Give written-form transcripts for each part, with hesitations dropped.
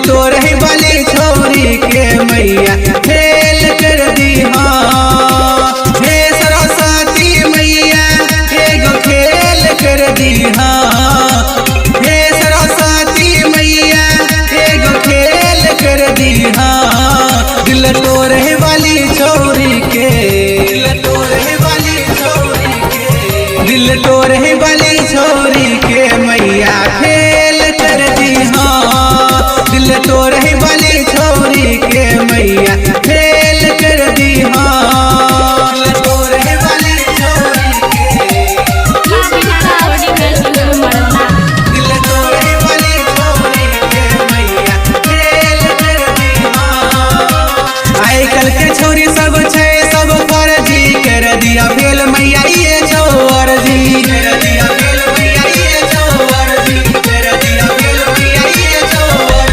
तोरे वाली छोरी के मैया खेल कर दी हाँ। हे सरस्वती मैया एगो खेल कर दी हाँ। हे सरस्वती मैया एगो खेल कर दी हाँ। दिल तोरे वाली छोरी के दिल तोरे वाली छोरी के दिल तोरे वाली छोरी के मैया खेल कर दी हाँ। दिल तोरे वाली छोरी के मैया खेल कर दी हाँ। दिल तोरे वाली छोरी के दिल तोरे वाली छोरी के मैया खेल कर दी हाँ। आइ कल के छोरी सब छै सब फर्जी कर दिया फेल मैया ये छोर जी कर दिया फेल मैया ये छोर जी कर दिया फेल मैया ये छोर।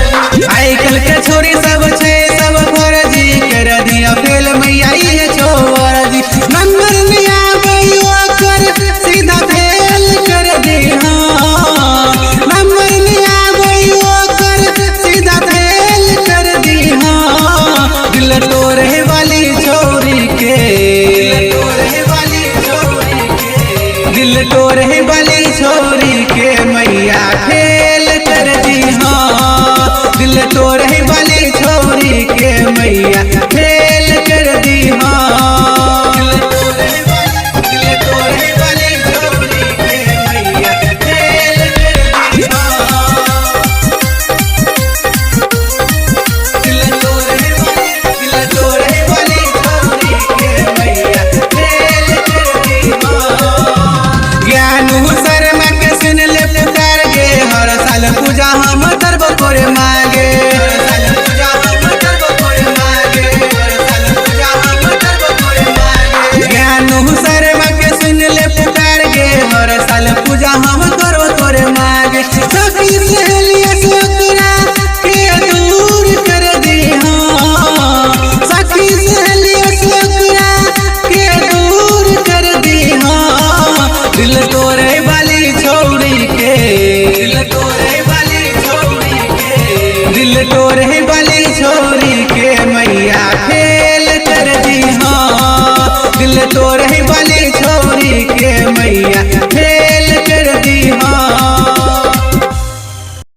आइ कल के छोरी सब छै सब फर्जी कर दिया फेल मैया ये छोर जी। नंबर लिया गयो कर सीधा फेल कर दी हाँ। नंबर लिया गयो कर सीधा फेल कर दी हाँ। दिल तोरे वाली छोरी के दिल तोरे वाली छोरी के दिल तोरे वाली छोरी के मैया खेल कर दी हाँ। दिल तोरे वाली छोरी के मैया खेल कर दी हाँ। दिल तोरे वाली छोरी के मैया खेल कर दी हाँ। दिल तोरे वाली छोरी के मैया खेल कर दी हाँ। ज्ञानू शर्मा के सुन ले पुकार गे हर साल पूजा हम करब तोरे मांगे हर साल पूजा हम करब तोरे मांगे हर साल पूजा हम करब तोरे मांगे। ज्ञानू शर्मा के सुन ले पुकार गे हर साल पूजा हम करब तोरे मांगे। सखी सहेलिया ओकरा के दूर कर दी हाँ। सखी सहेलिया ओकरा के दूर कर दी हाँ। दिल तोरे वाली छोरी के दिल तोरे वाली छोरी के दिल तोरे वाली छोरी के मैया खेल कर दी हाँ। दिल तोरे वाली छोरी के मैया